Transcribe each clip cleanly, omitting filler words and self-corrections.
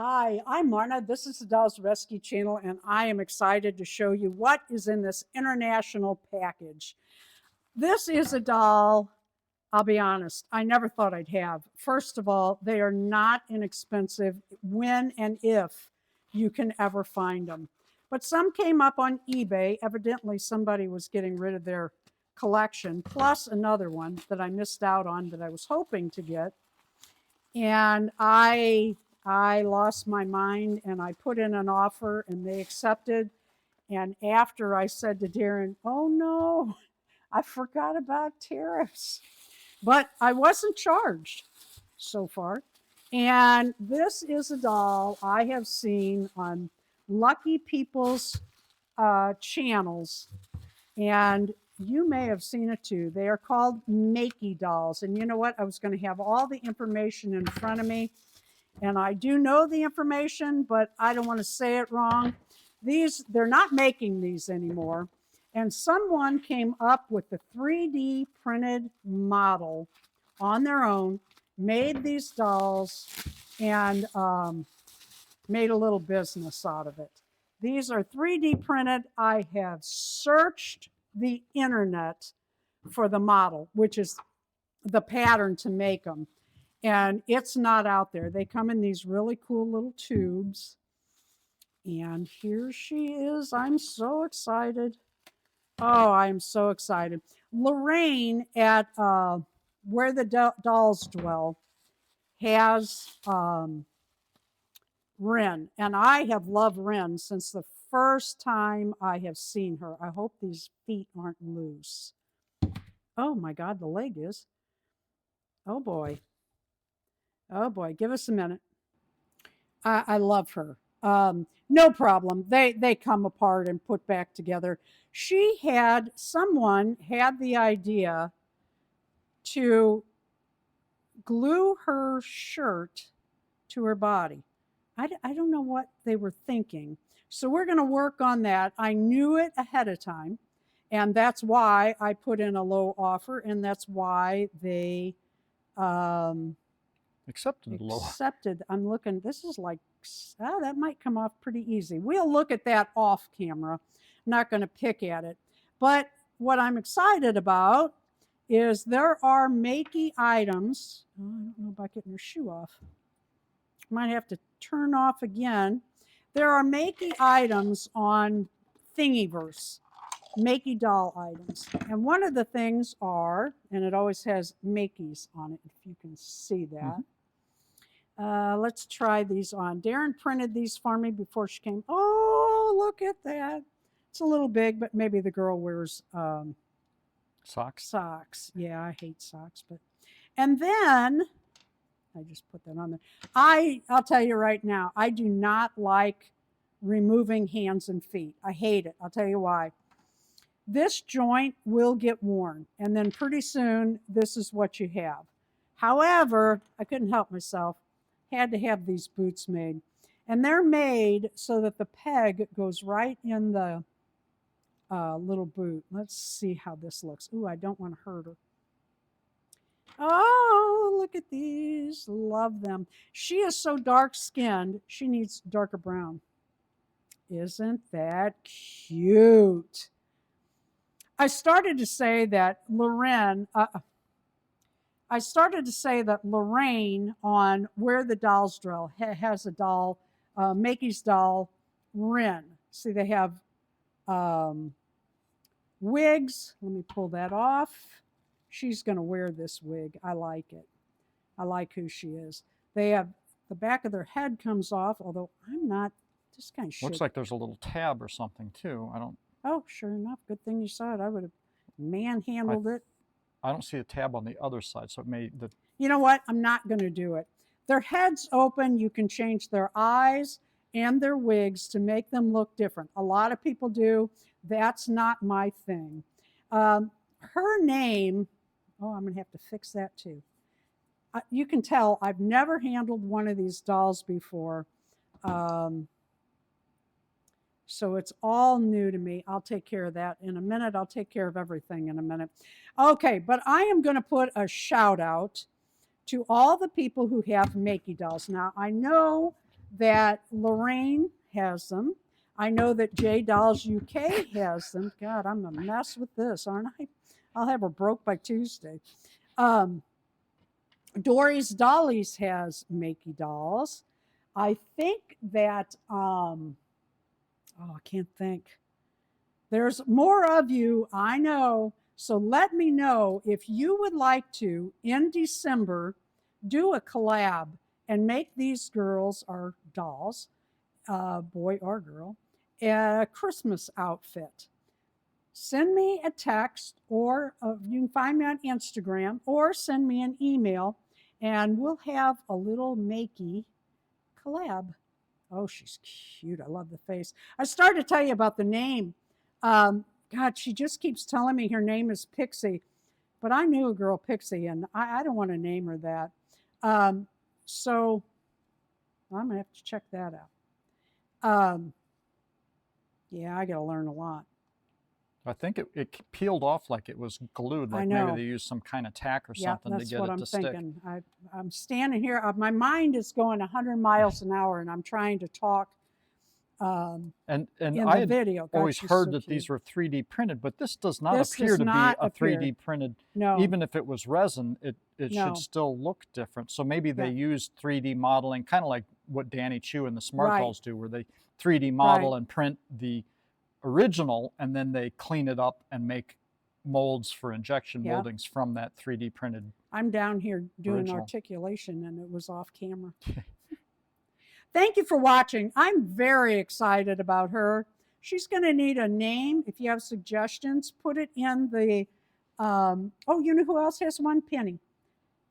Hi, I'm Marna. This is the Dolls Rescue Channel, and I am excited to show you what is in this international package. This is a doll, I'll be honest, I never thought I'd have. First of all, they are not inexpensive when and if you can ever find them. But some came up on eBay. Evidently, somebody was getting rid of their collection, plus another one that I missed out on that I was hoping to get. And I lost my mind and I put in an offer and they accepted. And after I said to Darren, oh no, I forgot about tariffs. But I wasn't charged so far. And this is a doll I have seen on Lucky People's channels. And you may have seen it too. They are called Makie dolls. And you know what? I was going to have all the information in front of me. And I do know the information, but I don't want to say it wrong. They're not making these anymore. And someone came up with the 3D printed model on their own, made these dolls, and made a little business out of it. These are 3D printed. I have searched the internet for the model, which is the pattern to make them. And it's not out there. They come in these really cool little tubes. And here she is. I'm so excited. Oh, I'm so excited. Lorraine at Where the Dolls Dwell has Ren. And I have loved Ren since the first time I have seen her. I hope these feet aren't loose. Oh my God, the leg is. Oh boy. Oh boy, give us a minute. I love her. No problem. They come apart and put back together. Someone had the idea to glue her shirt to her body. I don't know what they were thinking. So we're going to work on that. I knew it ahead of time. And that's why I put in a low offer. And that's why they accepted. I'm looking. This is like, that might come off pretty easy. We'll look at that off camera. I'm not going to pick at it. But what I'm excited about is there are Makie items. Oh, I don't know about getting your shoe off. Might have to turn off again. There are Makie items on Thingiverse, Makie doll items. And one of the things are, and it always has Makies on it, if you can see that. Let's try these on. Darren printed these for me before she came. Oh, look at that. It's a little big, but maybe the girl wears socks. Yeah, I hate socks. And then I just put that on there. I'll tell you right now, I do not like removing hands and feet. I hate it. I'll tell you why. This joint will get worn, and then pretty soon this is what you have. However, I couldn't help myself. Had to have these boots made. And they're made so that the peg goes right in the little boot. Let's see how this looks. Ooh, I don't want to hurt her. Oh, look at these. Love them. She is so dark-skinned, she needs darker brown. Isn't that cute? I started to say that Lorraine on Where the Dolls Dwell has a doll, Makie's doll, Ren. See, they have wigs. Let me pull that off. She's going to wear this wig. I like it. I like who she is. They have the back of their head comes off, although I'm not. This kind of looks like there's a little tab or something too. I don't. Oh, sure enough. Good thing you saw it. I would have manhandled it. I don't see a tab on the other side, so it may. You know what? I'm not going to do it. Their heads open. You can change their eyes and their wigs to make them look different. A lot of people do. That's not my thing. Her name. Oh, I'm going to have to fix that too. You can tell I've never handled one of these dolls before. So it's all new to me. I'll take care of that in a minute. I'll take care of everything in a minute. Okay, but I am going to put a shout out to all the people who have Makie dolls. Now, I know that Lorraine has them. I know that J Dolls UK has them. God, I'm a mess with this, aren't I? I'll have her broke by Tuesday. Um, Dory's Dollies has Makie dolls. I think that, oh, I can't think. There's more of you, I know. So let me know if you would like to, in December, do a collab and make these girls or dolls, boy or girl, a Christmas outfit. Send me a text, or you can find me on Instagram, or send me an email, and we'll have a little Makie collab. Oh, she's cute. I love the face. I started to tell you about the name. God, she just keeps telling me her name is Pixie, but I knew a girl Pixie, and I don't want to name her that. So I'm going to have to check that out. Yeah, I got to learn a lot. I think it peeled off like it was glued, I like know. maybe they used some kind of tack or Yeah, something to that's get what it I'm to stick. thinking. I'm standing here. My mind is going 100 miles an hour, and I'm trying to talk And in I the had video. God, always she's heard so that cute. these were 3D printed, but this does not This appear does to be not a appear. 3D printed. No. Even if it was resin, it No. should still look different. So maybe they Yeah. used 3D modeling, kind of like what Danny Chu and the Smart Right. Dolls do, where they 3D model Right. and print the original, and then they clean it up and make molds for injection Yeah. moldings from that 3D printed. I'm down here doing Original. articulation, and it was off camera. Thank you for watching. I'm very excited about her. She's going to need a name. If you have suggestions, put it in the, oh, you know who else has one? Penny.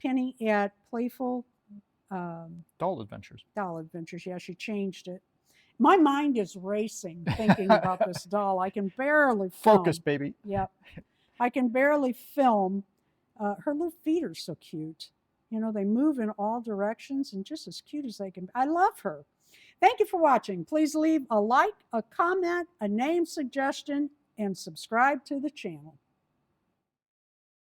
Penny at Playful Doll Adventures. Doll Adventures. Yeah, she changed it. My mind is racing thinking about this doll. I can barely film. Focus, baby. Yep. I can barely film. Her little feet are so cute. You know, they move in all directions and just as cute as they can. I love her. Thank you for watching. Please leave a like, a comment, a name suggestion, and subscribe to the channel.